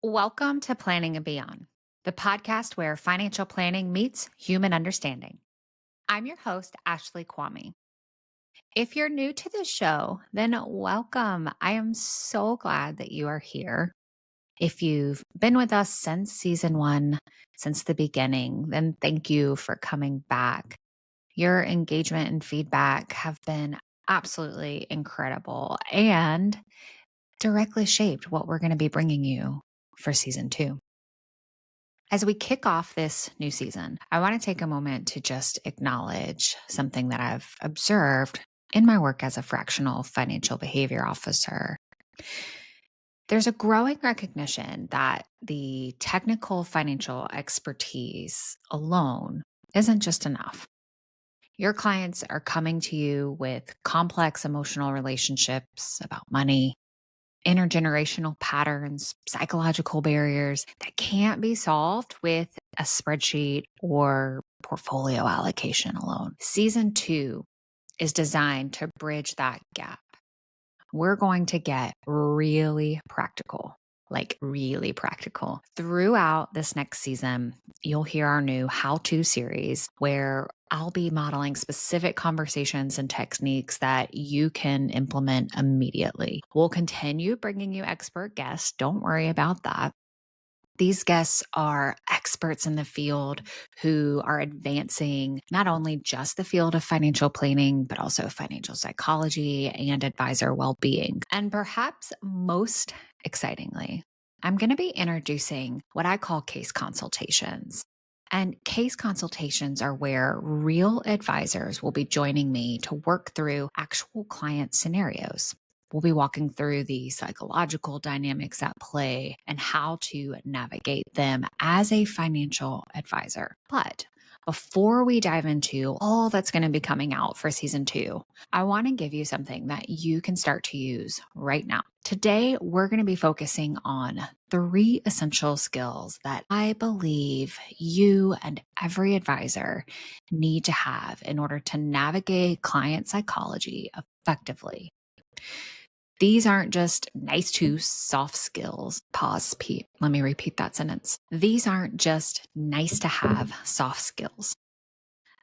Welcome to Planning and Beyond, the podcast where financial planning meets human understanding. I'm your host, Ashley Kwame. If you're new to the show, then welcome. I am so glad that you are here. If you've been with us since season one, since the beginning, then thank you for coming back. Your engagement and feedback have been absolutely incredible and directly shaped what we're going to be bringing you for season two. As we kick off this new season, I want to take a moment to just acknowledge something that I've observed in my work as a fractional financial behavior officer. There's a growing recognition that the technical financial expertise alone isn't just enough. Your clients are coming to you with complex emotional relationships about money, intergenerational patterns, psychological barriers that can't be solved with a spreadsheet or portfolio allocation alone. Season two is designed to bridge that gap. We're going to get really practical. Like really practical. Throughout this next season, you'll hear our new how to series where I'll be modeling specific conversations and techniques that you can implement immediately. We'll continue bringing you expert guests. Don't worry about that. These guests are experts in the field who are advancing not only just the field of financial planning, but also financial psychology and advisor well-being. And perhaps most excitingly, I'm going to be introducing what I call case consultations. And case consultations are where real advisors will be joining me to work through actual client scenarios. We'll be walking through the psychological dynamics at play and how to navigate them as a financial advisor. But before we dive into all that's going to be coming out for season two, I want to give you something that you can start to use right now. Today, we're going to be focusing on 3 essential skills that I believe you and every advisor need to have in order to navigate client psychology effectively. These aren't just nice to soft skills. Pause, Pete. Let me repeat that sentence. These aren't just nice to have soft skills.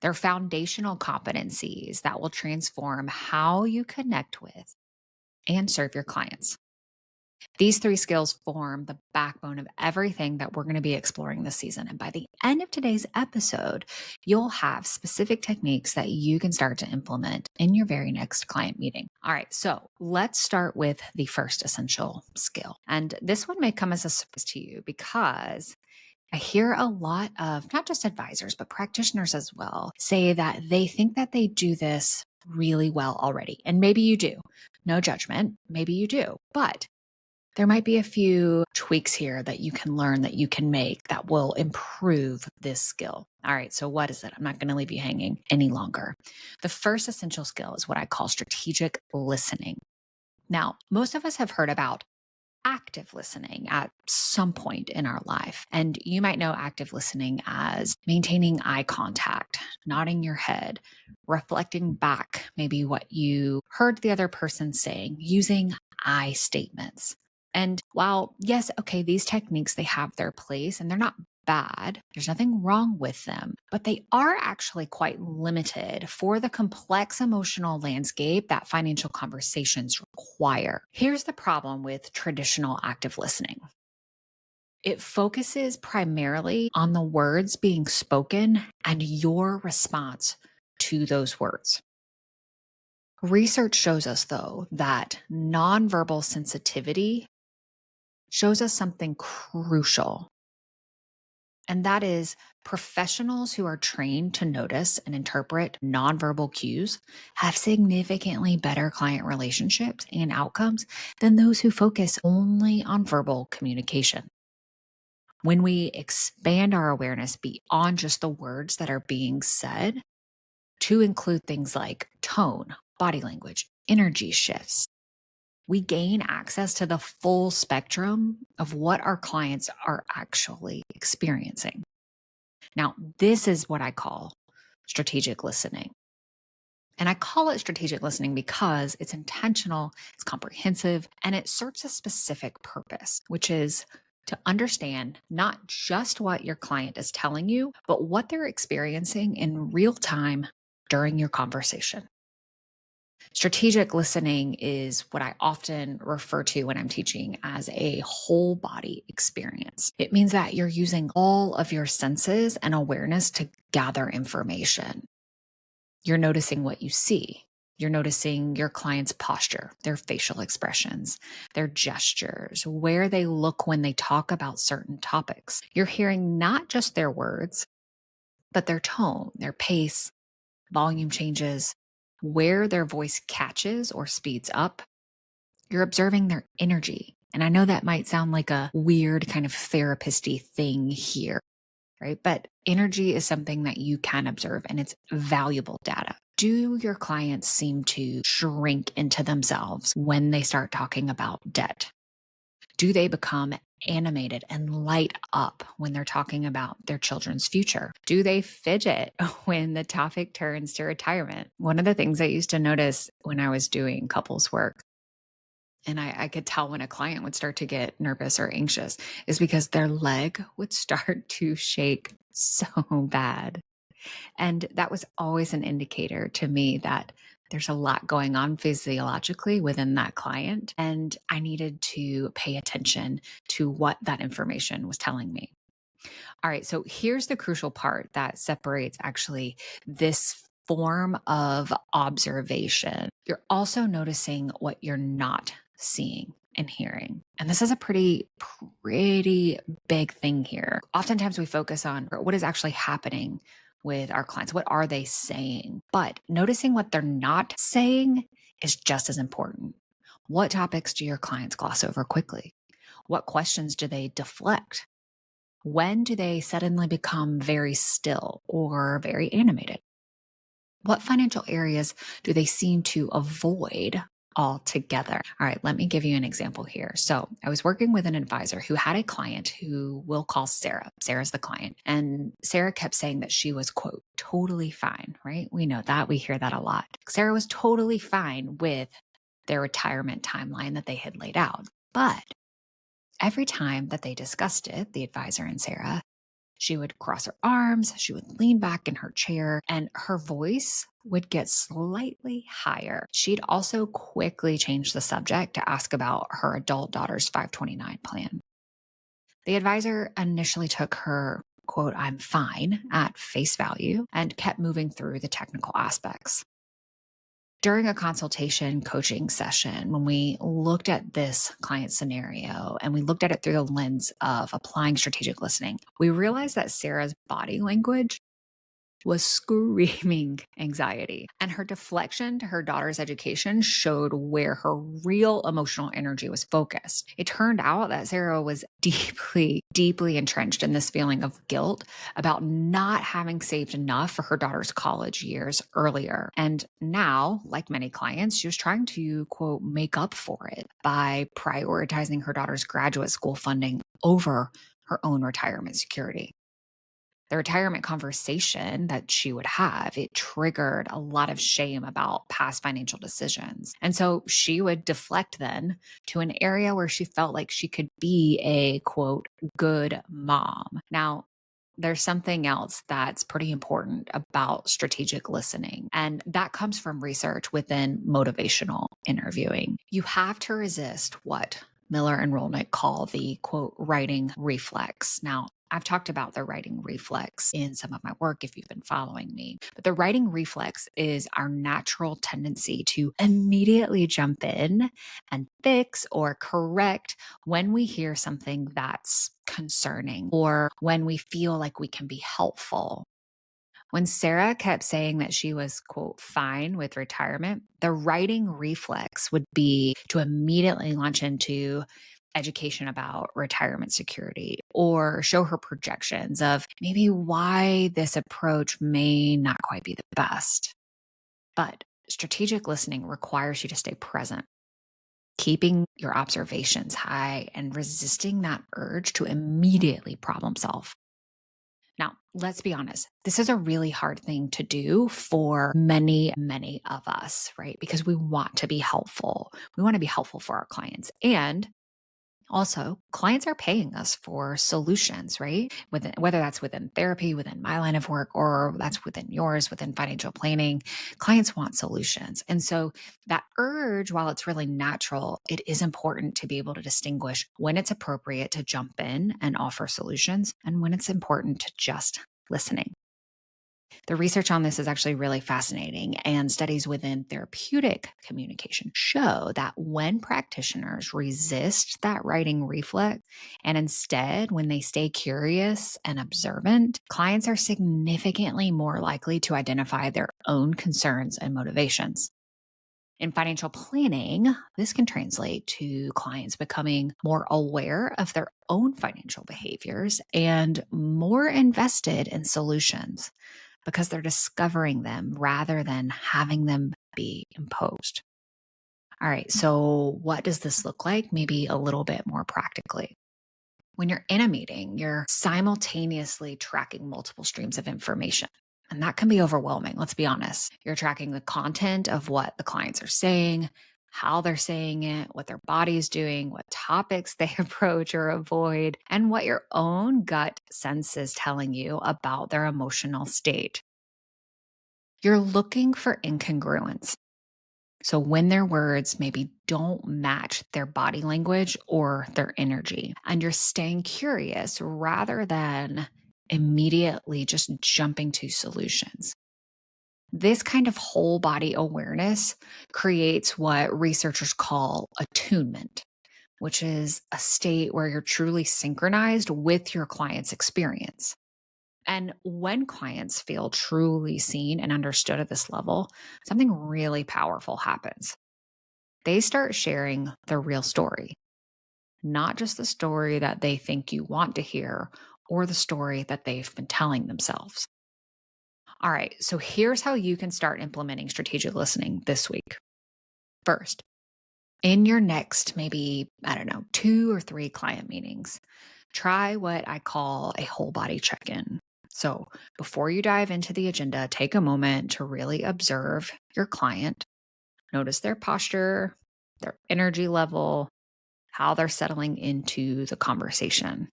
They're foundational competencies that will transform how you connect with and serve your clients. These 3 skills form the backbone of everything that we're going to be exploring this season. And by the end of today's episode, you'll have specific techniques that you can start to implement in your very next client meeting. All right, so let's start with the first essential skill. And this one may come as a surprise to you because I hear a lot of not just advisors, but practitioners as well say that they think that they do this really well already. And maybe you do. No judgment. Maybe you do. But there might be a few tweaks here that you can learn that you can make that will improve this skill. All right, so what is it? I'm not going to leave you hanging any longer. The first essential skill is what I call strategic listening. Now, most of us have heard about active listening at some point in our life. And you might know active listening as maintaining eye contact, nodding your head, reflecting back maybe what you heard the other person saying, using I statements. And while, yes, okay, these techniques, they have their place and they're not bad. There's nothing wrong with them, but they are actually quite limited for the complex emotional landscape that financial conversations require. Here's the problem with traditional active listening. It focuses primarily on the words being spoken and your response to those words. Research shows us, though, that nonverbal sensitivity shows us something crucial. And that is professionals who are trained to notice and interpret nonverbal cues have significantly better client relationships and outcomes than those who focus only on verbal communication. When we expand our awareness beyond just the words that are being said to include things like tone, body language, energy shifts, we gain access to the full spectrum of what our clients are actually experiencing. Now, this is what I call strategic listening. And I call it strategic listening because it's intentional, it's comprehensive, and it serves a specific purpose, which is to understand not just what your client is telling you, but what they're experiencing in real time during your conversation. Strategic listening is what I often refer to when I'm teaching as a whole body experience. It means that you're using all of your senses and awareness to gather information. You're noticing what you see. You're noticing your client's posture, their facial expressions, their gestures, where they look when they talk about certain topics. You're hearing not just their words, but their tone, their pace, volume changes, where their voice catches or speeds up. You're observing their energy. And I know that might sound like a weird kind of therapist-y thing here, right? But energy is something that you can observe and it's valuable data. Do your clients seem to shrink into themselves when they start talking about debt? Do they become animated and light up when they're talking about their children's future? Do they fidget when the topic turns to retirement? One of the things I used to notice when I was doing couples work, and I could tell when a client would start to get nervous or anxious, is because their leg would start to shake so bad. And that was always an indicator to me that there's a lot going on physiologically within that client. And I needed to pay attention to what that information was telling me. All right. So here's the crucial part that separates actually this form of observation. You're also noticing what you're not seeing and hearing. And this is a pretty big thing here. Oftentimes we focus on what is actually happening with our clients. What are they saying? But noticing what they're not saying is just as important. What topics do your clients gloss over quickly? What questions do they deflect? When do they suddenly become very still or very animated? What financial areas do they seem to avoid altogether? All right, let me give you an example here. So I was working with an advisor who had a client who we'll call Sarah. Sarah's the client. And Sarah kept saying that she was, quote, totally fine, right? We know that. We hear that a lot. Sarah was totally fine with their retirement timeline that they had laid out. But every time that they discussed it, the advisor and Sarah, she would cross her arms, she would lean back in her chair, and her voice would get slightly higher. She'd also quickly change the subject to ask about her adult daughter's 529 plan. The advisor initially took her, quote, I'm fine at face value and kept moving through the technical aspects. During a consultation coaching session, when we looked at this client scenario and we looked at it through the lens of applying strategic listening, we realized that Sarah's body language was screaming anxiety. And her deflection to her daughter's education showed where her real emotional energy was focused. It turned out that Sarah was deeply entrenched in this feeling of guilt about not having saved enough for her daughter's college years earlier. And now, like many clients, she was trying to, quote, make up for it by prioritizing her daughter's graduate school funding over her own retirement security. The retirement conversation that she would have, it triggered a lot of shame about past financial decisions. And so she would deflect then to an area where she felt like she could be a, quote, good mom. Now, there's something else that's pretty important about strategic listening, and that comes from research within motivational interviewing. You have to resist what Miller and Rolnick call the, quote, writing reflex. Now, I've talked about the writing reflex in some of my work if you've been following me. But the writing reflex is our natural tendency to immediately jump in and fix or correct when we hear something that's concerning or when we feel like we can be helpful. When Sarah kept saying that she was, quote, fine with retirement, the writing reflex would be to immediately launch into education about retirement security or show her projections of maybe why this approach may not quite be the best. But strategic listening requires you to stay present, keeping your observations high and resisting that urge to immediately problem solve. Now, let's be honest, this is a really hard thing to do for many of us, right? Because we want to be helpful. We want to be helpful for our clients. And Also, clients are paying us for solutions, right? Whether that's within therapy, within my line of work, or that's within yours, within financial planning, clients want solutions. And so that urge, while it's really natural, it is important to be able to distinguish when it's appropriate to jump in and offer solutions and when it's important to just listening. The research on this is actually really fascinating, and studies within therapeutic communication show that when practitioners resist that writing reflex and instead, when they stay curious and observant, clients are significantly more likely to identify their own concerns and motivations. In financial planning, this can translate to clients becoming more aware of their own financial behaviors and more invested in solutions because they're discovering them rather than having them be imposed. All right, so what does this look like? Maybe a little bit more practically. When you're in a meeting, you're simultaneously tracking multiple streams of information. And that can be overwhelming, let's be honest. You're tracking the content of what the clients are saying, how they're saying it, what their body's doing, what topics they approach or avoid, and what your own gut sense is telling you about their emotional state. You're looking for incongruence. So when their words maybe don't match their body language or their energy, and you're staying curious rather than immediately just jumping to solutions. This kind of whole body awareness creates what researchers call attunement, which is a state where you're truly synchronized with your client's experience. And when clients feel truly seen and understood at this level, something really powerful happens. They start sharing their real story, not just the story that they think you want to hear or the story that they've been telling themselves. All right, so here's how you can start implementing strategic listening this week. First, in your next, maybe, I don't know, 2 or 3 client meetings, try what I call a whole body check in. So before you dive into the agenda, take a moment to really observe your client, notice their posture, their energy level, how they're settling into the conversation.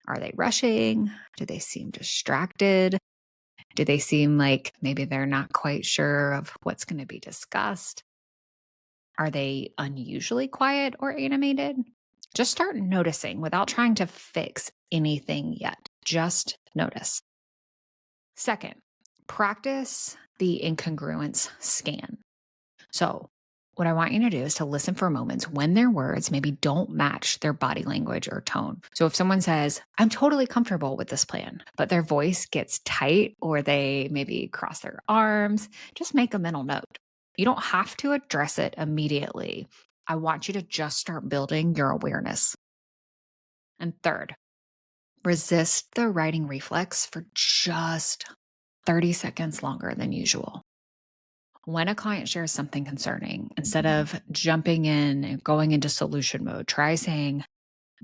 Are they rushing? Do they seem distracted? Do they seem like maybe they're not quite sure of what's going to be discussed? Are they unusually quiet or animated? Just start noticing without trying to fix anything yet. Just notice. Second, practice the incongruence scan. So, what I want you to do is to listen for moments when their words maybe don't match their body language or tone. So, if someone says, I'm totally comfortable with this plan, but their voice gets tight or they maybe cross their arms, just make a mental note. You don't have to address it immediately. I want you to just start building your awareness. And third, resist the writing reflex for just 30 seconds longer than usual. When a client shares something concerning, instead of jumping in and going into solution mode, try saying,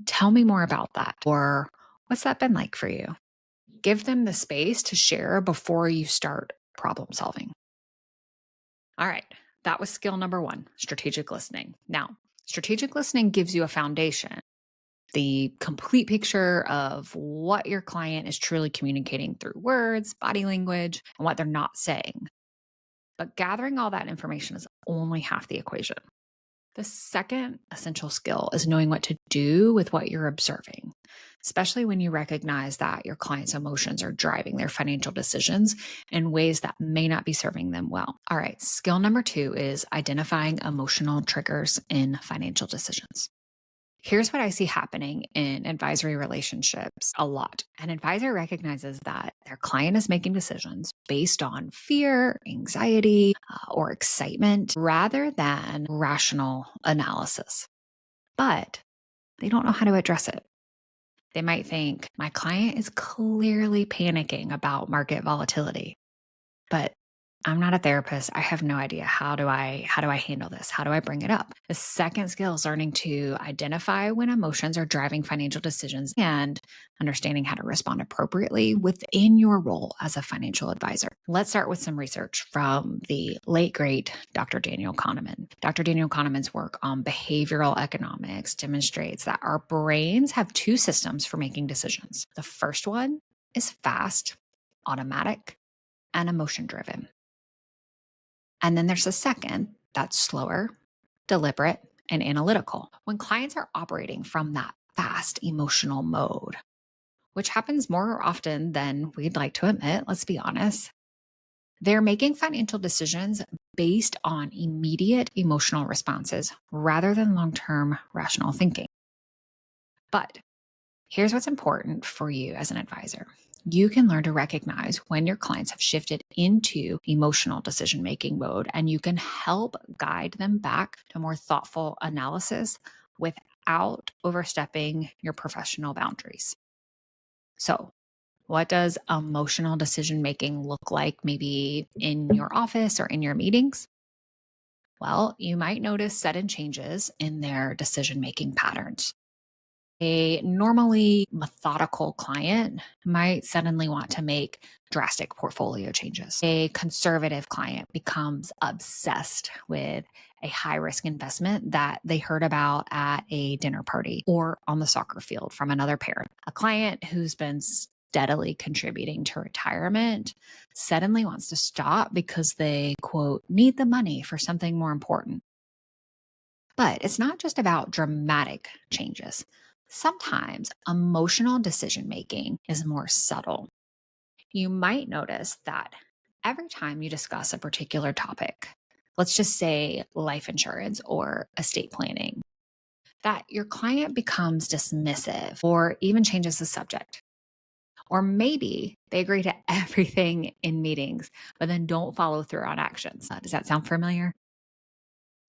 tell me more about that, or what's that been like for you? Give them the space to share before you start problem solving. All right, that was skill number 1, strategic listening. Now, strategic listening gives you a foundation, the complete picture of what your client is truly communicating through words, body language, and what they're not saying. But gathering all that information is only half the equation. The second essential skill is knowing what to do with what you're observing, especially when you recognize that your client's emotions are driving their financial decisions in ways that may not be serving them well. All right, skill number 2 is identifying emotional triggers in financial decisions. Here's what I see happening in advisory relationships a lot. An advisor recognizes that their client is making decisions based on fear, anxiety, or excitement rather than rational analysis. But they don't know how to address it. They might think, my client is clearly panicking about market volatility. But I'm not a therapist. I have no idea. How do I handle this? How do I bring it up? The second skill is learning to identify when emotions are driving financial decisions and understanding how to respond appropriately within your role as a financial advisor. Let's start with some research from the late great Dr. Daniel Kahneman. Dr. Daniel Kahneman's work on behavioral economics demonstrates that our brains have two systems for making decisions. The first one is fast, automatic, and emotion driven. And then there's a second that's slower, deliberate, and analytical. When clients are operating from that fast emotional mode, which happens more often than we'd like to admit, let's be honest, they're making financial decisions based on immediate emotional responses rather than long term rational thinking. But here's what's important for you as an advisor. You can learn to recognize when your clients have shifted into emotional decision making mode, and you can help guide them back to more thoughtful analysis without overstepping your professional boundaries. So, what does emotional decision making look like maybe in your office or in your meetings? Well, you might notice sudden changes in their decision making patterns. A normally methodical client might suddenly want to make drastic portfolio changes. A conservative client becomes obsessed with a high risk investment that they heard about at a dinner party or on the soccer field from another parent. A client who's been steadily contributing to retirement suddenly wants to stop because they, quote, need the money for something more important. But it's not just about dramatic changes. Sometimes emotional decision making is more subtle. You might notice that every time you discuss a particular topic, let's just say life insurance or estate planning, that your client becomes dismissive or even changes the subject. Or maybe they agree to everything in meetings, but then don't follow through on actions. Does that sound familiar?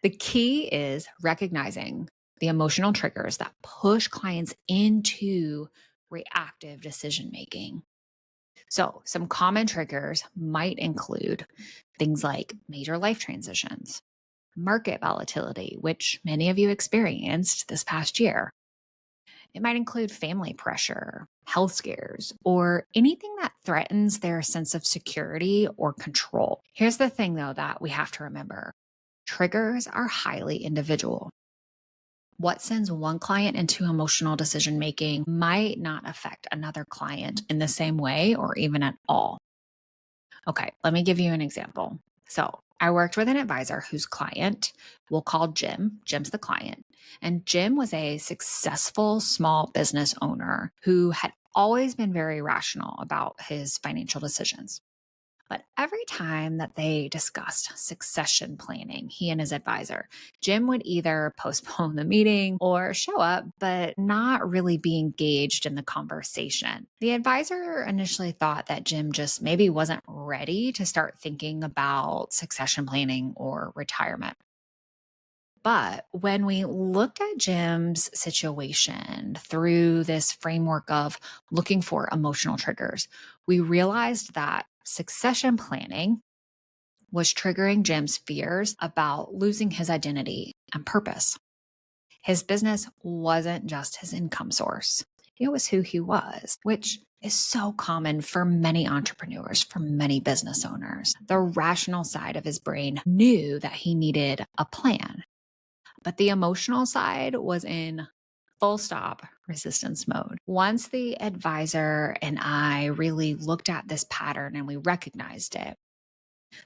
The key is recognizing the emotional triggers that push clients into reactive decision making. So, some common triggers might include things like major life transitions, market volatility, which many of you experienced this past year. It might include family pressure, health scares, or anything that threatens their sense of security or control. Here's the thing, though, that we have to remember: triggers are highly individual. What sends one client into emotional decision making might not affect another client in the same way or even at all. Okay, let me give you an example. So, I worked with an advisor whose client we'll call Jim. Jim's the client. And Jim was a successful small business owner who had always been very rational about his financial decisions. But every time that they discussed succession planning, he and his advisor, Jim would either postpone the meeting or show up, but not really be engaged in the conversation. The advisor initially thought that Jim just maybe wasn't ready to start thinking about succession planning or retirement. But when we looked at Jim's situation through this framework of looking for emotional triggers, we realized that succession planning was triggering Jim's fears about losing his identity and purpose. His business wasn't just his income source, it was who he was, which is so common for many entrepreneurs, for many business owners. The rational side of his brain knew that he needed a plan, but the emotional side was in full stop resistance mode. Once the advisor and I really looked at this pattern and we recognized it,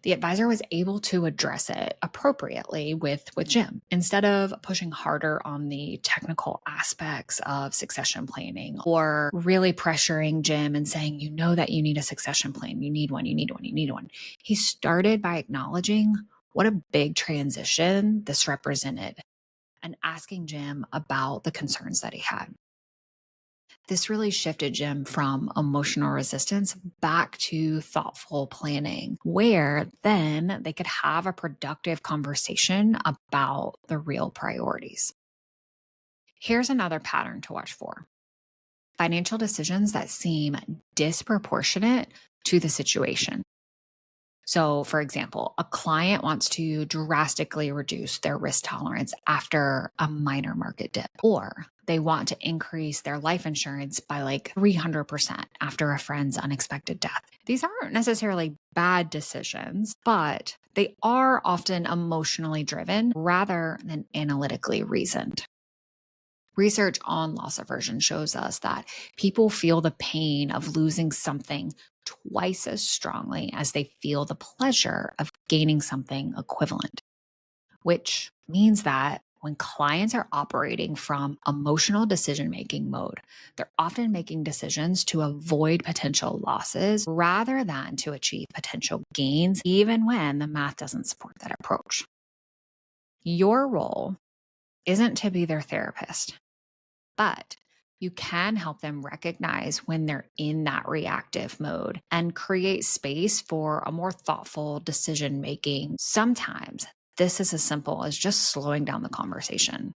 the advisor was able to address it appropriately with Jim. Instead of pushing harder on the technical aspects of succession planning or really pressuring Jim and saying, you know, that you need a succession plan, you need one, you need one, you need one. He started by acknowledging what a big transition this represented and asking Jim about the concerns that he had. This really shifted Jim from emotional resistance back to thoughtful planning, where then they could have a productive conversation about the real priorities. Here's another pattern to watch for: financial decisions that seem disproportionate to the situation. So, for example, a client wants to drastically reduce their risk tolerance after a minor market dip, or they want to increase their life insurance by like 300% after a friend's unexpected death. These aren't necessarily bad decisions, but they are often emotionally driven rather than analytically reasoned. Research on loss aversion shows us that people feel the pain of losing something twice as strongly as they feel the pleasure of gaining something equivalent, which means that when clients are operating from emotional decision making mode, they're often making decisions to avoid potential losses rather than to achieve potential gains, even when the math doesn't support that approach. Your role isn't to be their therapist, but you can help them recognize when they're in that reactive mode and create space for a more thoughtful decision making. Sometimes this is as simple as just slowing down the conversation,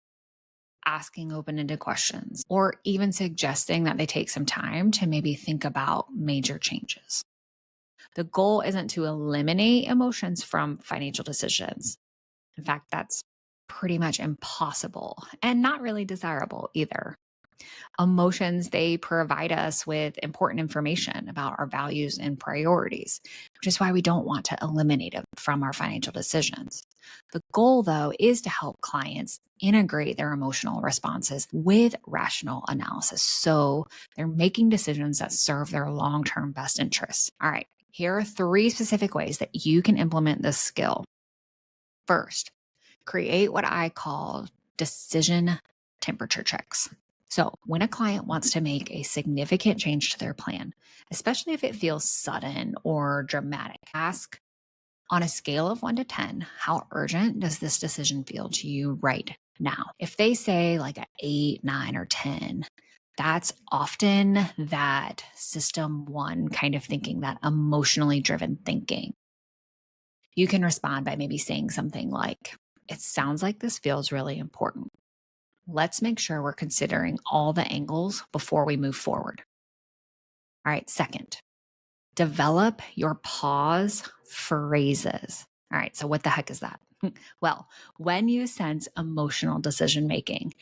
asking open-ended questions, or even suggesting that they take some time to maybe think about major changes. The goal isn't to eliminate emotions from financial decisions. In fact, that's pretty much impossible and not really desirable either. Emotions, they provide us with important information about our values and priorities, which is why we don't want to eliminate them from our financial decisions. The goal, though, is to help clients integrate their emotional responses with rational analysis so they're making decisions that serve their long-term best interests. All right, here are 3 specific ways that you can implement this skill. First, create what I call decision temperature checks. So, when a client wants to make a significant change to their plan, especially if it feels sudden or dramatic, ask on a scale of 1 to 10, how urgent does this decision feel to you right now? If they say like an 8, 9, or 10, that's often that system 1 kind of thinking, that emotionally driven thinking. You can respond by maybe saying something like, it sounds like this feels really important. Let's make sure we're considering all the angles before we move forward. All right, second, develop your pause phrases. All right, so what the heck is that? Well, when you sense emotional decision making,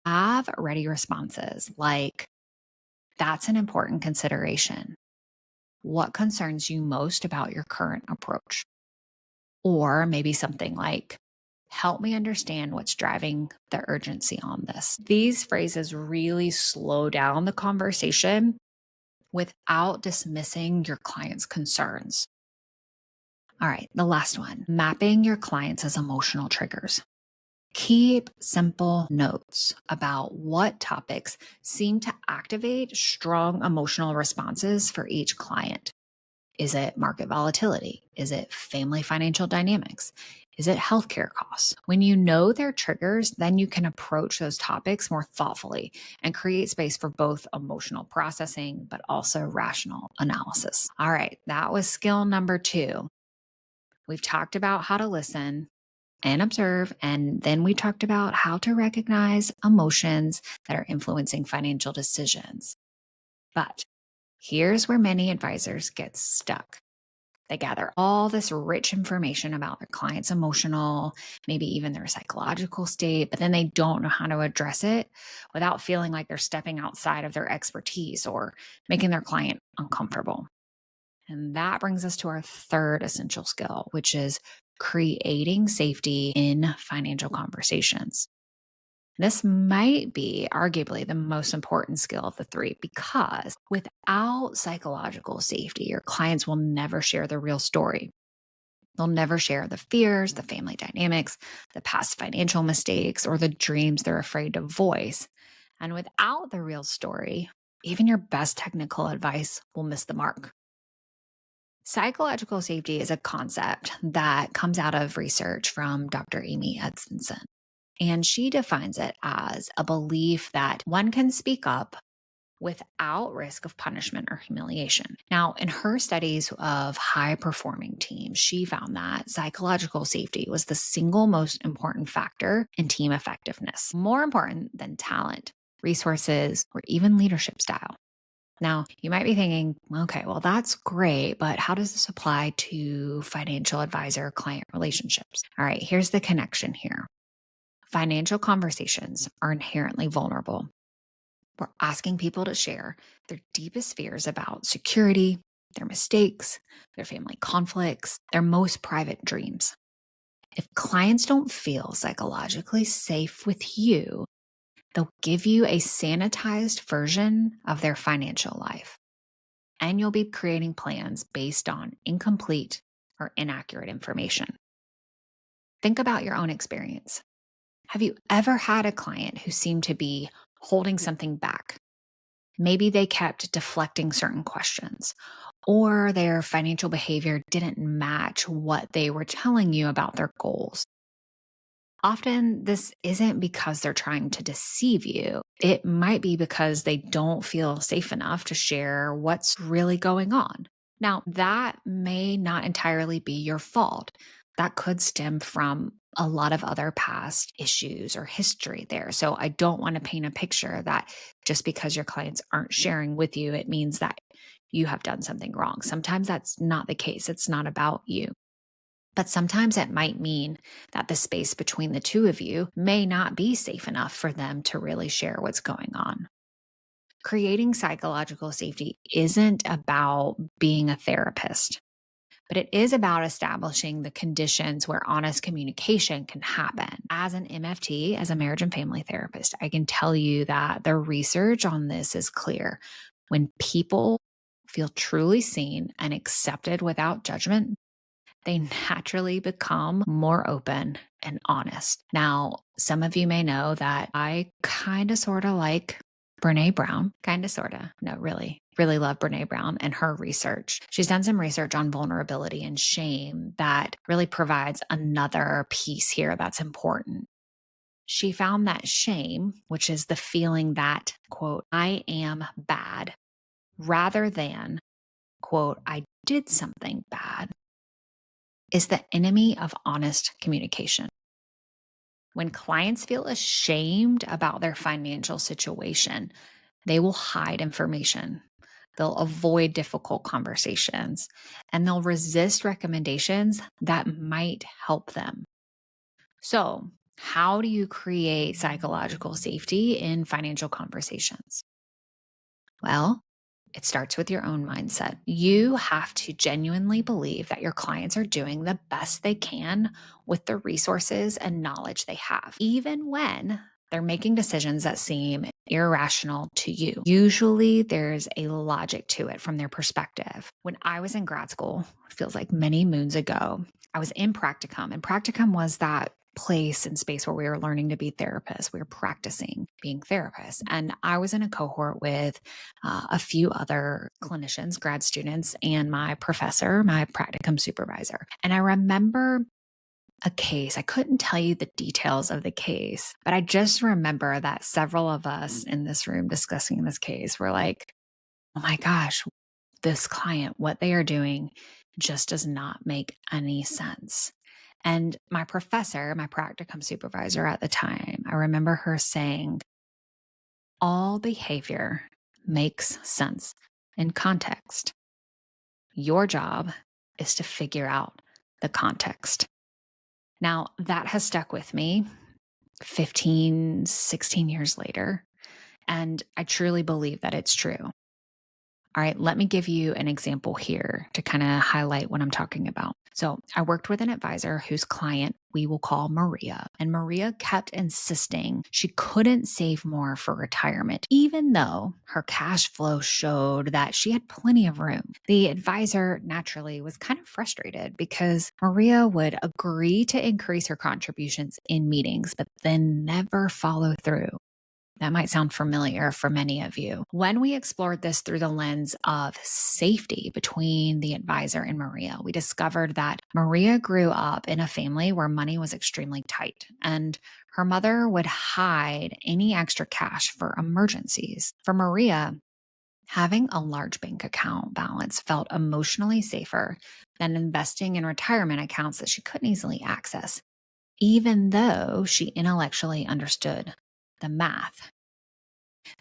have ready responses like, that's an important consideration. What concerns you most about your current approach? Or maybe something like, help me understand what's driving the urgency on this. These phrases really slow down the conversation without dismissing your client's concerns. All right, the last one, mapping your clients as emotional triggers. Keep simple notes about what topics seem to activate strong emotional responses for each client. Is it market volatility? Is it family financial dynamics? Is it healthcare costs? When you know their triggers, then you can approach those topics more thoughtfully and create space for both emotional processing, but also rational analysis. All right, that was skill number 2. We've talked about how to listen and observe, and then we talked about how to recognize emotions that are influencing financial decisions. But here's where many advisors get stuck. They gather all this rich information about their client's emotional, maybe even their psychological state, but then they don't know how to address it without feeling like they're stepping outside of their expertise or making their client uncomfortable. And that brings us to our third essential skill, which is creating safety in financial conversations. This might be arguably the most important skill of the 3 because without psychological safety, your clients will never share the real story. They'll never share the fears, the family dynamics, the past financial mistakes, or the dreams they're afraid to voice. And without the real story, even your best technical advice will miss the mark. Psychological safety is a concept that comes out of research from Dr. Amy Edmondson. And she defines it as a belief that one can speak up without risk of punishment or humiliation. Now, in her studies of high performing teams, she found that psychological safety was the single most important factor in team effectiveness, more important than talent, resources, or even leadership style. Now, you might be thinking, okay, well, that's great, but how does this apply to financial advisor client relationships? All right, here's the connection here. Financial conversations are inherently vulnerable. We're asking people to share their deepest fears about security, their mistakes, their family conflicts, their most private dreams. If clients don't feel psychologically safe with you, they'll give you a sanitized version of their financial life. And you'll be creating plans based on incomplete or inaccurate information. Think about your own experience. Have you ever had a client who seemed to be holding something back? Maybe they kept deflecting certain questions, or their financial behavior didn't match what they were telling you about their goals. Often, this isn't because they're trying to deceive you. It might be because they don't feel safe enough to share what's really going on. Now, that may not entirely be your fault. That could stem from a lot of other past issues or history there. So, I don't want to paint a picture that just because your clients aren't sharing with you, it means that you have done something wrong. Sometimes that's not the case. It's not about you. But sometimes it might mean that the space between the two of you may not be safe enough for them to really share what's going on. Creating psychological safety isn't about being a therapist, but it is about establishing the conditions where honest communication can happen. As an MFT, as a marriage and family therapist, I can tell you that the research on this is clear. When people feel truly seen and accepted without judgment, they naturally become more open and honest. Now, some of you may know that I kind of sort of like Brene Brown, kind of sort of, no, really love Brene Brown and her research. She's done some research on vulnerability and shame that really provides another piece here that's important. She found that shame, which is the feeling that, quote, I am bad, rather than, quote, I did something bad, is the enemy of honest communication. When clients feel ashamed about their financial situation, they will hide information. They'll avoid difficult conversations and they'll resist recommendations that might help them. So, how do you create psychological safety in financial conversations? Well, it starts with your own mindset. You have to genuinely believe that your clients are doing the best they can with the resources and knowledge they have, even when they're making decisions that seem irrational to you. Usually there's a logic to it from their perspective. When I was in grad school, it feels like many moons ago, I was in practicum, and practicum was that place and space where we were learning to be therapists. We were practicing being therapists. And I was in a cohort with a few other clinicians, grad students, and my professor, my practicum supervisor. And I remember a case. I couldn't tell you the details of the case, but I just remember that several of us in this room discussing this case were like, oh my gosh, this client, what they are doing just does not make any sense. And my professor, my practicum supervisor at the time, I remember her saying, all behavior makes sense in context. Your job is to figure out the context. Now, that has stuck with me 15, 16 years later, and I truly believe that it's true. All right, let me give you an example here to kind of highlight what I'm talking about. So, I worked with an advisor whose client we will call Maria, and Maria kept insisting she couldn't save more for retirement, even though her cash flow showed that she had plenty of room. The advisor naturally was kind of frustrated because Maria would agree to increase her contributions in meetings, but then never follow through. That might sound familiar for many of you. When we explored this through the lens of safety between the advisor and Maria, we discovered that Maria grew up in a family where money was extremely tight, and her mother would hide any extra cash for emergencies. For Maria, having a large bank account balance felt emotionally safer than investing in retirement accounts that she couldn't easily access, even though she intellectually understood the math.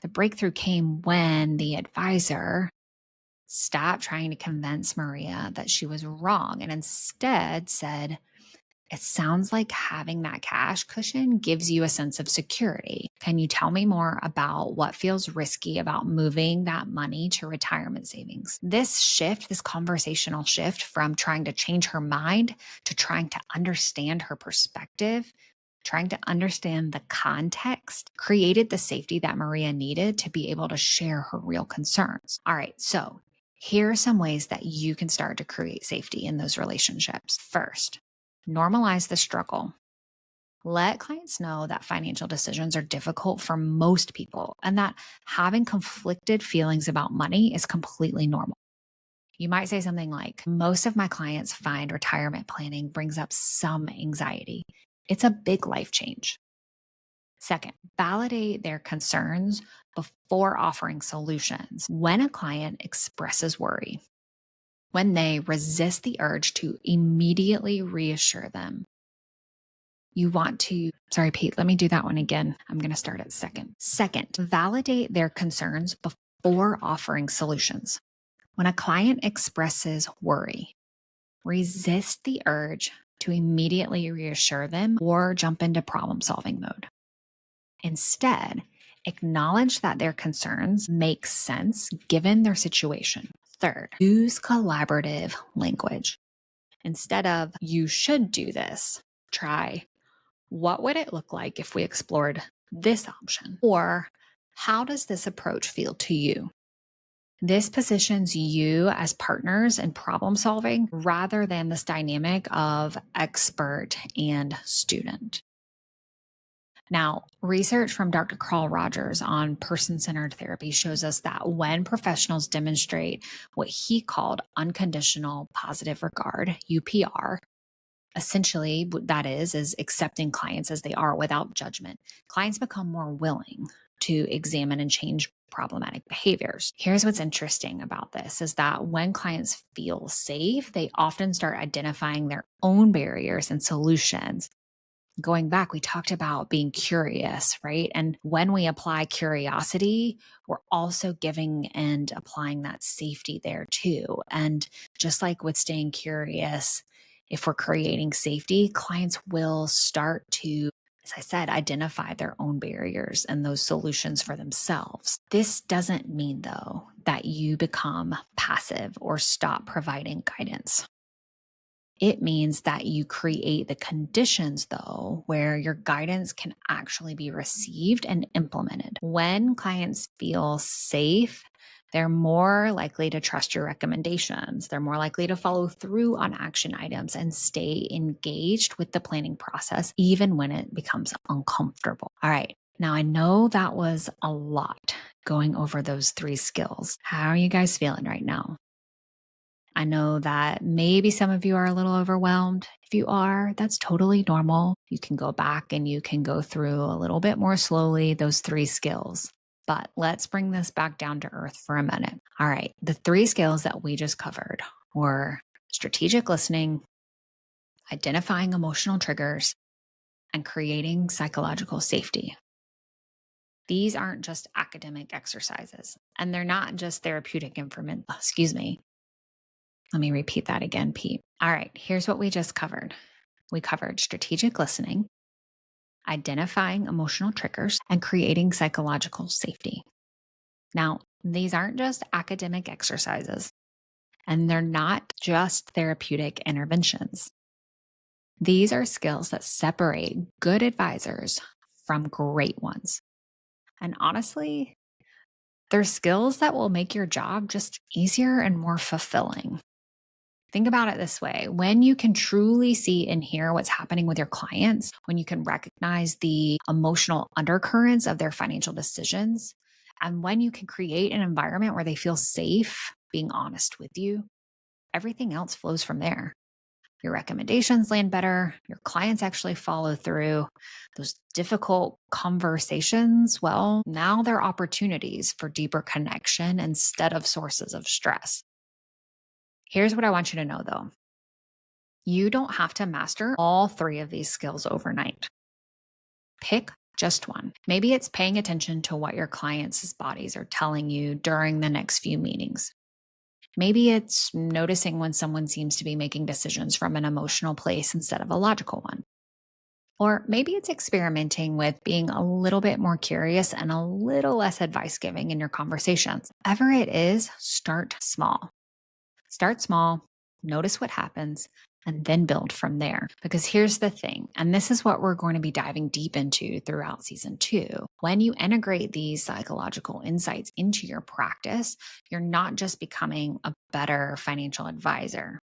The breakthrough came when the advisor stopped trying to convince Maria that she was wrong and instead said, "It sounds like having that cash cushion gives you a sense of security. Can you tell me more about what feels risky about moving that money to retirement savings?" This shift, this conversational shift from trying to change her mind to trying to understand her perspective, trying to understand the context, created the safety that Maria needed to be able to share her real concerns. All right, so here are some ways that you can start to create safety in those relationships. First, normalize the struggle. Let clients know that financial decisions are difficult for most people and that having conflicted feelings about money is completely normal. You might say something like, "Most of my clients find retirement planning brings up some anxiety. It's a big life change." Second, validate their concerns before offering solutions. When a client expresses worry, when they resist the urge to immediately reassure them, you want to, sorry, Pete, let me do that one again. I'm going to start at second. Second, validate their concerns before offering solutions. When a client expresses worry, resist the urge to immediately reassure them or jump into problem-solving mode. Instead, acknowledge that their concerns make sense given their situation. Third, use collaborative language. Instead of "you should do this," try "what would it look like if we explored this option?" Or "how does this approach feel to you?" This positions you as partners in problem solving rather than this dynamic of expert and student. Now, research from Dr. Carl Rogers on person-centered therapy shows us that when professionals demonstrate what he called unconditional positive regard, UPR, essentially what that is accepting clients as they are without judgment, clients become more willing to examine and change problematic behaviors. Here's what's interesting about this is that when clients feel safe, they often start identifying their own barriers and solutions. Going back, we talked about being curious, right? And when we apply curiosity, we're also giving and applying that safety there too. And just like with staying curious, if we're creating safety, clients will start to, as I said, identify their own barriers and those solutions for themselves. This doesn't mean, though, that you become passive or stop providing guidance. It means that you create the conditions, though, where your guidance can actually be received and implemented. When clients feel safe, they're more likely to trust your recommendations. They're more likely to follow through on action items and stay engaged with the planning process, even when it becomes uncomfortable. All right. Now, I know that was a lot going over those 3 skills. How are you guys feeling right now? I know that maybe some of you are a little overwhelmed. If you are, that's totally normal. You can go back and you can go through a little bit more slowly those 3 skills. But let's bring this back down to earth for a minute. All right, the 3 skills that we just covered were strategic listening, identifying emotional triggers, and creating psychological safety. These aren't just academic exercises, and they're not just therapeutic information. Let me repeat that again, Pete. All right, here's what we just covered. We covered strategic listening, identifying emotional triggers, and creating psychological safety. Now, these aren't just academic exercises, and they're not just therapeutic interventions. These are skills that separate good advisors from great ones. And honestly, they're skills that will make your job just easier and more fulfilling. Think about it this way. When you can truly see and hear what's happening with your clients, when you can recognize the emotional undercurrents of their financial decisions, and when you can create an environment where they feel safe being honest with you, everything else flows from there. Your recommendations land better. Your clients actually follow through. Those difficult conversations, well, now they're opportunities for deeper connection instead of sources of stress. Here's what I want you to know, though. You don't have to master all 3 of these skills overnight. Pick just one. Maybe it's paying attention to what your clients' bodies are telling you during the next few meetings. Maybe it's noticing when someone seems to be making decisions from an emotional place instead of a logical one. Or maybe it's experimenting with being a little bit more curious and a little less advice giving in your conversations. Whatever it is, start small. Start small, notice what happens, and then build from there. Because here's the thing, and this is what we're going to be diving deep into throughout season 2. When you integrate these psychological insights into your practice, you're not just becoming a better financial advisor.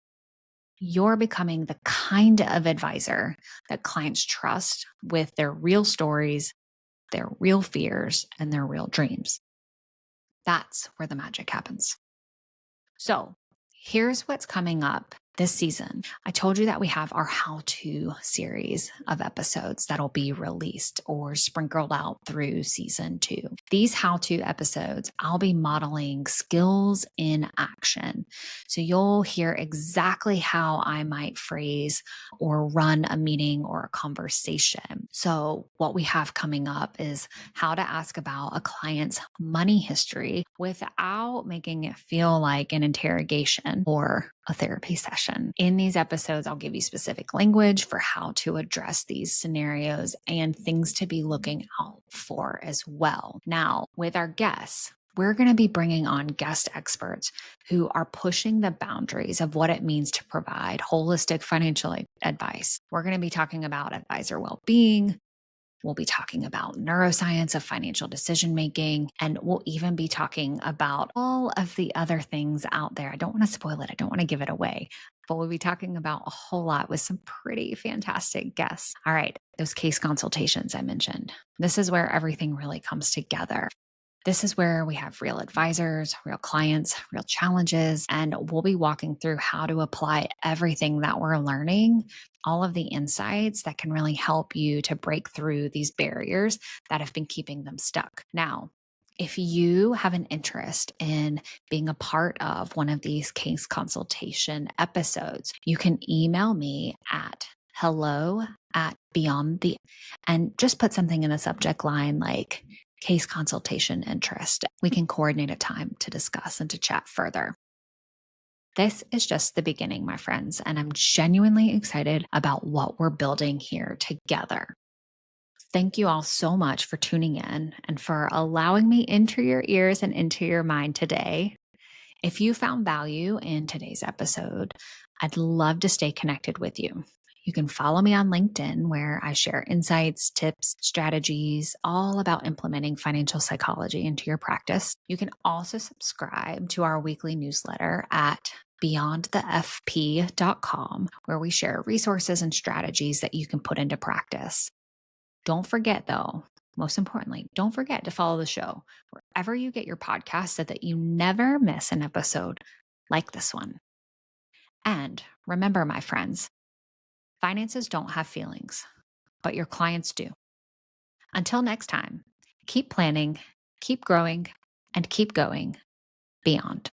You're becoming the kind of advisor that clients trust with their real stories, their real fears, and their real dreams. That's where the magic happens. So, here's what's coming up this season. I told you that we have our how-to series of episodes that'll be released or sprinkled out through season 2. These how-to episodes, I'll be modeling skills in action. So you'll hear exactly how I might phrase or run a meeting or a conversation. So what we have coming up is how to ask about a client's money history without making it feel like an interrogation or a therapy session. In these episodes, I'll give you specific language for how to address these scenarios and things to be looking out for as well. Now, with our guests, we're going to be bringing on guest experts who are pushing the boundaries of what it means to provide holistic financial advice. We're going to be talking about advisor well-being. We'll be talking about neuroscience of financial decision making, and we'll even be talking about all of the other things out there. I don't want to spoil it. I don't want to give it away, but we'll be talking about a whole lot with some pretty fantastic guests. All right, those case consultations I mentioned. This is where everything really comes together. This is where we have real advisors, real clients, real challenges, and we'll be walking through how to apply everything that we're learning, all of the insights that can really help you to break through these barriers that have been keeping them stuck. Now, if you have an interest in being a part of one of these case consultation episodes, you can email me at hello@beyond and just put something in the subject line like case consultation interest. We can coordinate a time to discuss and to chat further. This is just the beginning, my friends, and I'm genuinely excited about what we're building here together. Thank you all so much for tuning in and for allowing me into your ears and into your mind today. If you found value in today's episode, I'd love to stay connected with you. You can follow me on LinkedIn, where I share insights, tips, strategies, all about implementing financial psychology into your practice. You can also subscribe to our weekly newsletter at beyondthefp.com, where we share resources and strategies that you can put into practice. Don't forget, though, most importantly, don't forget to follow the show wherever you get your podcast so that you never miss an episode like this one. And remember, my friends, finances don't have feelings, but your clients do. Until next time, keep planning, keep growing, and keep going beyond.